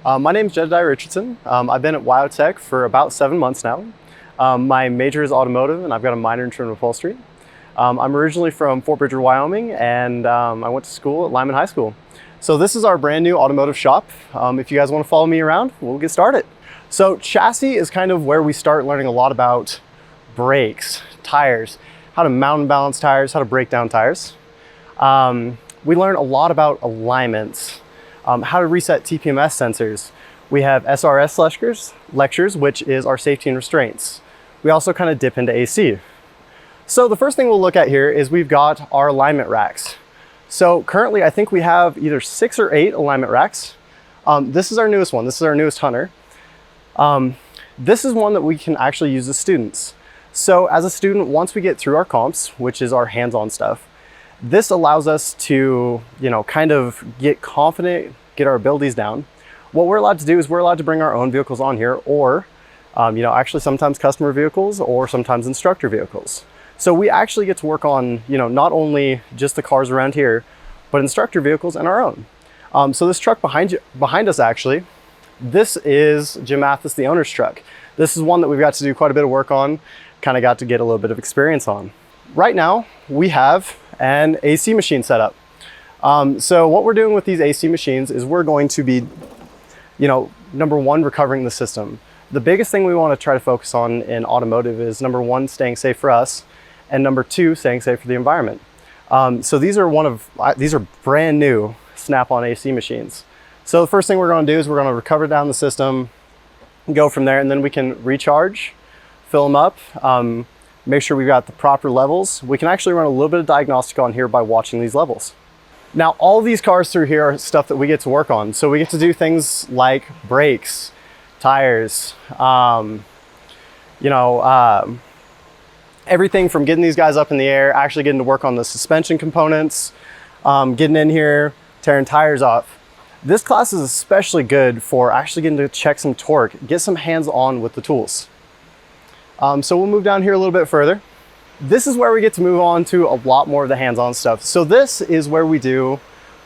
My name is Jedediah Richardson. I've been at WyoTech for about 7 months now. My major is automotive and I've got a minor in trim and upholstery. I'm originally from Fort Bridger, Wyoming, and I went to school at Laramie High School. So this is our brand new automotive shop. If you guys want to follow me around, we'll get started. So chassis is kind of where we start learning a lot about brakes, tires, how to mount and balance tires, how to break down tires. We learn a lot about alignments, how to reset TPMS sensors. We have SRS lectures, which is our safety and restraints. We also kind of dip into AC. So the first thing we'll look at here is we've got our alignment racks. So currently I think we have either 6 or 8 alignment racks. This is our newest one. This is our newest Hunter. This is one that we can actually use as students. So as a student, once we get through our comps, which is our hands-on stuff, this allows us to, kind of get confident, get our abilities down. What we're allowed to do is we're allowed to bring our own vehicles on here, or, actually sometimes customer vehicles or sometimes instructor vehicles. So we actually get to work on, not only just the cars around here, but instructor vehicles and our own. So this truck behind us, actually, this is Jim Mathis, the owner's truck. This is one that we've got to do quite a bit of work on, kind of got to get a little bit of experience on. Right now, we have an AC machine set up. So what we're doing with these AC machines is we're going to be, number one, recovering the system. The biggest thing we want to try to focus on in automotive is number one, staying safe for us, and number two, staying safe for the environment. So these are brand new snap-on AC machines. So the first thing we're going to do is we're going to recover down the system, go from there, and then we can recharge, fill them up, make sure we've got the proper levels. We can actually run a little bit of diagnostic on here by watching these levels. Now, all these cars through here are stuff that we get to work on. So we get to do things like brakes, tires, everything from getting these guys up in the air, actually getting to work on the suspension components, getting in here, tearing tires off. This class is especially good for actually getting to check some torque, get some hands-on with the tools. So we'll move down here a little bit further. This is where we get to move on to a lot more of the hands-on stuff. So this is where we do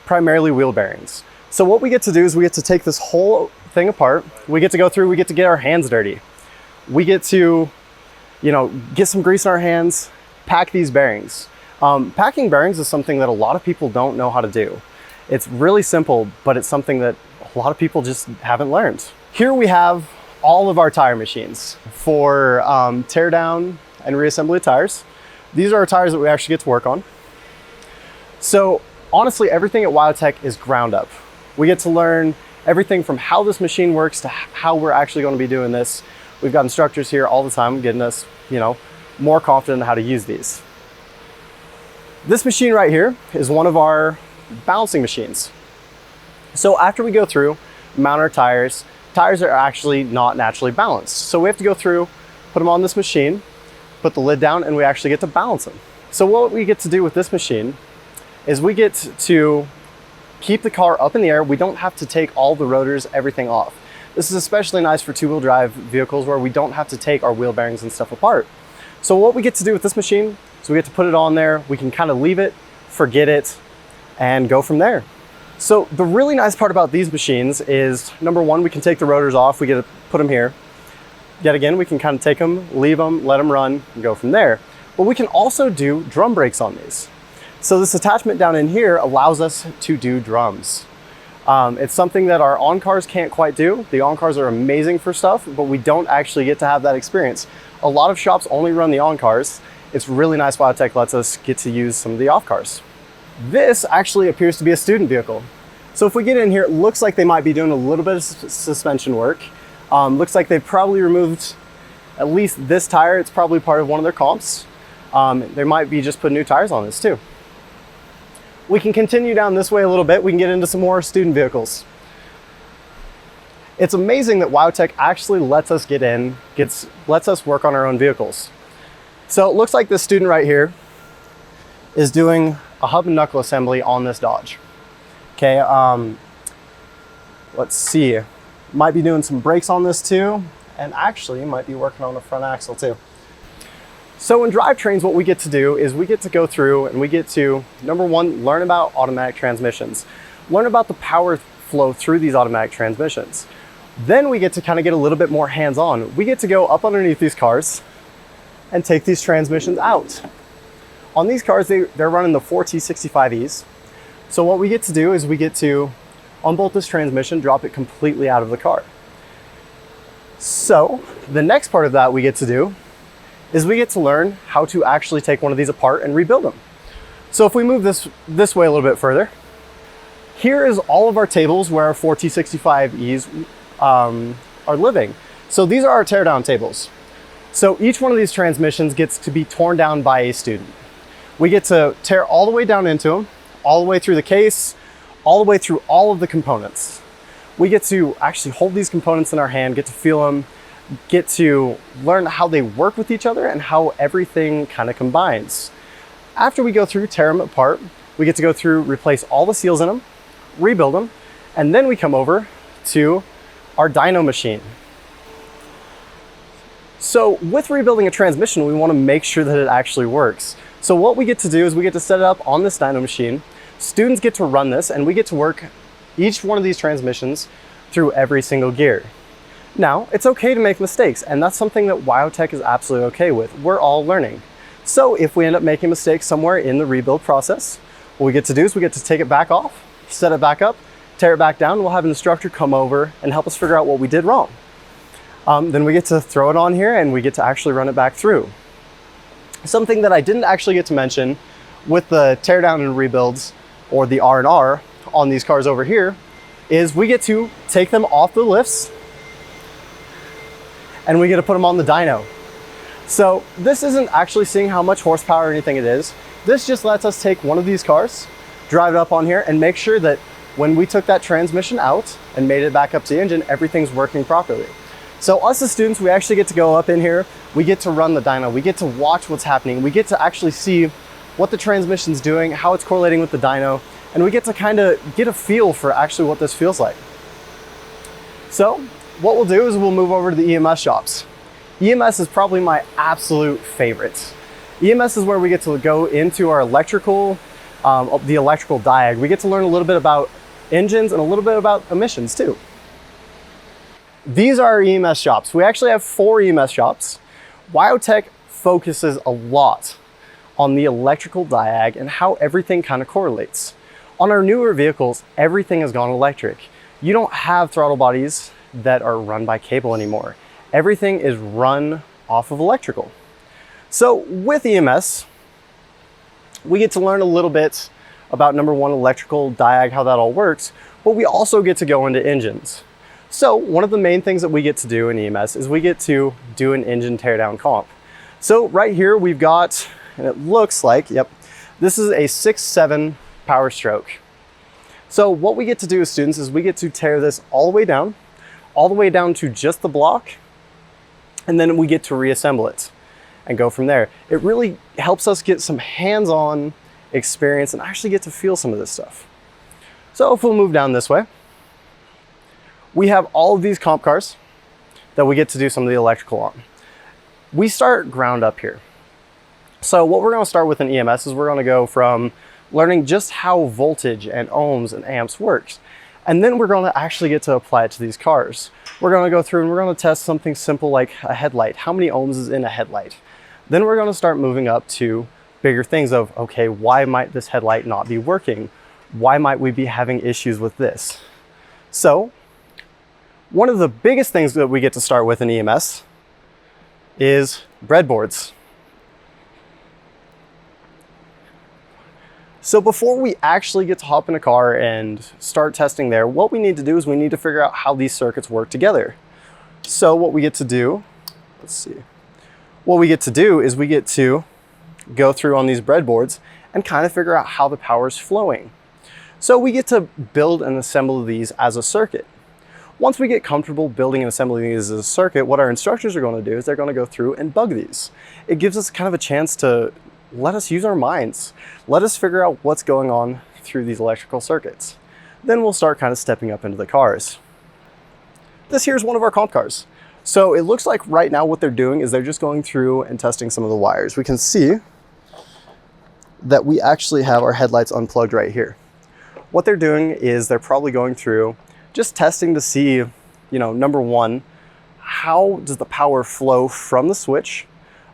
primarily wheel bearings. So what we get to do is we get to take this whole thing apart. We get to go through, we get to get our hands dirty. We get to, get some grease in our hands, pack these bearings. Packing bearings is something that a lot of people don't know how to do. It's really simple, but it's something that a lot of people just haven't learned. Here we have all of our tire machines for tear down and reassembly of tires. These are our tires that we actually get to work on. So honestly, everything at WyoTech is ground up. We get to learn everything from how this machine works to how we're actually going to be doing this. We've got instructors here all the time getting us, more confident in how to use these. This machine right here is one of our balancing machines. So after we go through, mount our tires are actually not naturally balanced. So we have to go through, put them on this machine, put the lid down, and we actually get to balance them. So what we get to do with this machine is we get to keep the car up in the air. We don't have to take all the rotors, everything off. This is especially nice for two-wheel drive vehicles where we don't have to take our wheel bearings and stuff apart. So what we get to do with this machine is we get to put it on there. We can kind of leave it, forget it, and go from there. So the really nice part about these machines is, number one, we can take the rotors off. We get to put them here. Yet again, we can kind of take them, leave them, let them run, and go from there. But we can also do drum brakes on these. So this attachment down in here allows us to do drums. It's something that our on-cars can't quite do. The on-cars are amazing for stuff, but we don't actually get to have that experience. A lot of shops only run the on-cars. It's really nice WyoTech lets us get to use some of the off-cars. This actually appears to be a student vehicle. So if we get in here, it looks like they might be doing a little bit of suspension work. Looks like they've probably removed at least this tire. It's probably part of one of their comps. They might be just putting new tires on this too. We can continue down this way a little bit. We can get into some more student vehicles. It's amazing that WyoTech actually lets us get in, lets us work on our own vehicles. So it looks like this student right here is doing a hub and knuckle assembly on this Dodge. Okay, let's see. Might be doing some brakes on this too, and actually might be working on the front axle too. So in drivetrains, what we get to do is we get to go through and we get to, number one, learn about automatic transmissions. Learn about the power flow through these automatic transmissions. Then we get to kind of get a little bit more hands-on. We get to go up underneath these cars and take these transmissions out. On these cars, they're running the 4T65Es. So what we get to do is we get to unbolt this transmission, drop it completely out of the car. So the next part of that we get to do is we get to learn how to actually take one of these apart and rebuild them. So if we move this way a little bit further, here is all of our tables where our 4T65Es are living. So these are our teardown tables. So each one of these transmissions gets to be torn down by a student. We get to tear all the way down into them, all the way through the case, all the way through all of the components. We get to actually hold these components in our hand, get to feel them, get to learn how they work with each other and how everything kind of combines. After we go through, tear them apart, we get to go through, replace all the seals in them, rebuild them, and then we come over to our dyno machine. So with rebuilding a transmission, we want to make sure that it actually works. So what we get to do is we get to set it up on this dyno machine. Students get to run this and we get to work each one of these transmissions through every single gear. Now, it's okay to make mistakes, and that's something that WyoTech is absolutely okay with. We're all learning. So if we end up making mistakes somewhere in the rebuild process, what we get to do is we get to take it back off, set it back up, tear it back down, and we'll have an instructor come over and help us figure out what we did wrong. Then we get to throw it on here and we get to actually run it back through. Something that I didn't actually get to mention with the teardown and rebuilds, or the R&R on these cars over here, is we get to take them off the lifts and we get to put them on the dyno. So this isn't actually seeing how much horsepower or anything it is. This just lets us take one of these cars, drive it up on here, and make sure that when we took that transmission out and made it back up to the engine, everything's working properly. So us as students, we actually get to go up in here, we get to run the dyno, we get to watch what's happening, we get to actually see what the transmission's doing, how it's correlating with the dyno, and we get to kind of get a feel for actually what this feels like. So what we'll do is we'll move over to the EMS shops. EMS is probably my absolute favorite. EMS is where we get to go into our electrical, the electrical diag. We get to learn a little bit about engines and a little bit about emissions too. These are our EMS shops. We actually have 4 EMS shops. WyoTech focuses a lot on the electrical diag and how everything kind of correlates. On our newer vehicles, everything has gone electric. You don't have throttle bodies that are run by cable anymore. Everything is run off of electrical. So with EMS, we get to learn a little bit about number 1, electrical diag, how that all works, but we also get to go into engines. So one of the main things that we get to do in EMS is we get to do an engine teardown comp. So right here we've got, and it looks like, yep, this is a 6.7 power stroke. So what we get to do as students is we get to tear this all the way down to just the block, and then we get to reassemble it and go from there. It really helps us get some hands-on experience and actually get to feel some of this stuff. So if we'll move down this way, we have all of these comp cars that we get to do some of the electrical on. We start ground up here. So what we're going to start with in EMS is we're going to go from learning just how voltage and ohms and amps works. And then we're going to actually get to apply it to these cars. We're going to go through and we're going to test something simple like a headlight. How many ohms is in a headlight? Then we're going to start moving up to bigger things of, okay, why might this headlight not be working? Why might we be having issues with this? So one of the biggest things that we get to start with in EMS is breadboards. So before we actually get to hop in a car and start testing there, what we need to do is we need to figure out how these circuits work together. So what we get to do, let's see. What we get to do is we get to go through on these breadboards and kind of figure out how the power is flowing. So we get to build and assemble these as a circuit. Once we get comfortable building and assembling these as a circuit, what our instructors are going to do is they're going to go through and bug these. It gives us kind of a chance to let us use our minds. Let us figure out what's going on through these electrical circuits. Then we'll start kind of stepping up into the cars. This here's one of our comp cars. So it looks like right now what they're doing is they're just going through and testing some of the wires. We can see that we actually have our headlights unplugged right here. What they're doing is they're probably going through just testing to see, you know, number one, how does the power flow from the switch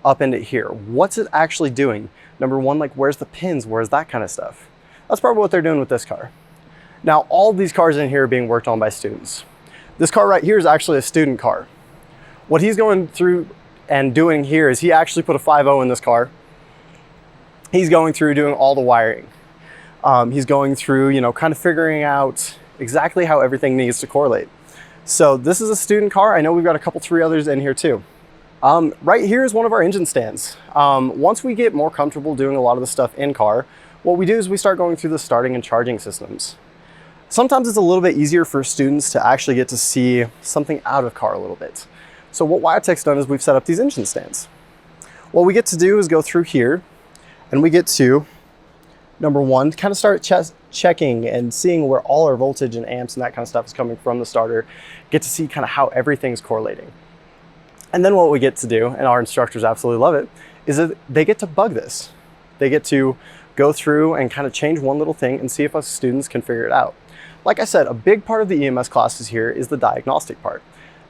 up into here? What's it actually doing? Number one, like where's the pins? Where's that kind of stuff? That's probably what they're doing with this car. Now, all these cars in here are being worked on by students. This car right here is actually a student car. What he's going through and doing here is he actually put a 5.0 in this car. He's going through doing all the wiring. He's going through, you know, kind of figuring out exactly how everything needs to correlate. So this is a student car. I know we've got a couple, 3 others in here too. Right here is one of our engine stands. Once we get more comfortable doing a lot of the stuff in car, what we do is we start going through the starting and charging systems. Sometimes it's a little bit easier for students to actually get to see something out of car a little bit. So what WyoTech's done is we've set up these engine stands. What we get to do is go through here and we get to, number one, kind of start checking and seeing where all our voltage and amps and that kind of stuff is coming from the starter, get to see kind of how everything's correlating. And then what we get to do, and our instructors absolutely love it, is that they get to bug this. They get to go through and kind of change one little thing and see if us students can figure it out. Like I said, a big part of the EMS classes here is the diagnostic part.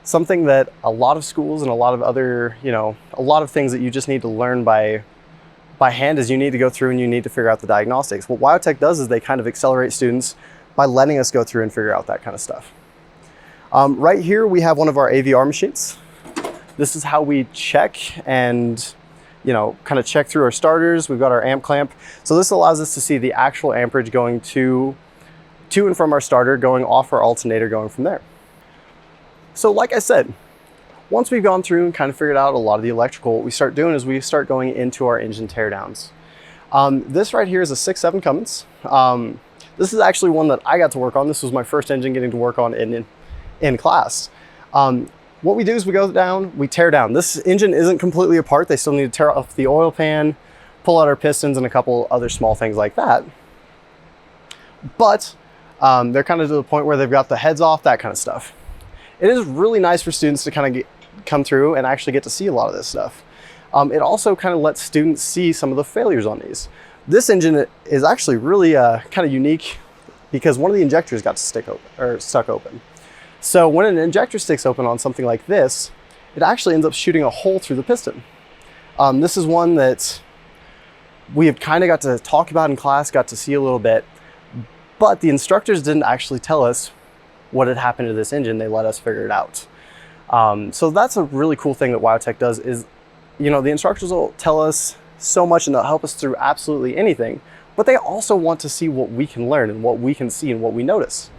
Something that a lot of schools and a lot of other, you know, a lot of things that you just need to learn by hand is you need to go through and you need to figure out the diagnostics. What WyoTech does is they kind of accelerate students by letting us go through and figure out that kind of stuff. Right here, we have one of our AVR machines. This is how we check and, you know, kind of check through our starters. We've got our amp clamp. So this allows us to see the actual amperage going to and from our starter, going off our alternator, going from there. So like I said, once we've gone through and kind of figured out a lot of the electrical, what we start doing is we start going into our engine teardowns. This right here is a 6.7 Cummins. This is actually one that I got to work on. This was my first engine getting to work on in class. What we do is we go down, we tear down. This engine isn't completely apart. They still need to tear off the oil pan, pull out our pistons and a couple other small things like that. But they're kind of to the point where they've got the heads off, that kind of stuff. It is really nice for students to kind of come through and actually get to see a lot of this stuff. It also kind of lets students see some of the failures on these. This engine is actually really kind of unique because one of the injectors got stuck open. So when an injector sticks open on something like this, it actually ends up shooting a hole through the piston. This is one that we have kind of got to talk about in class, got to see a little bit, but the instructors didn't actually tell us what had happened to this engine. They let us figure it out. So that's a really cool thing that WyoTech does is, you know, the instructors will tell us so much and they'll help us through absolutely anything, but they also want to see what we can learn and what we can see and what we notice.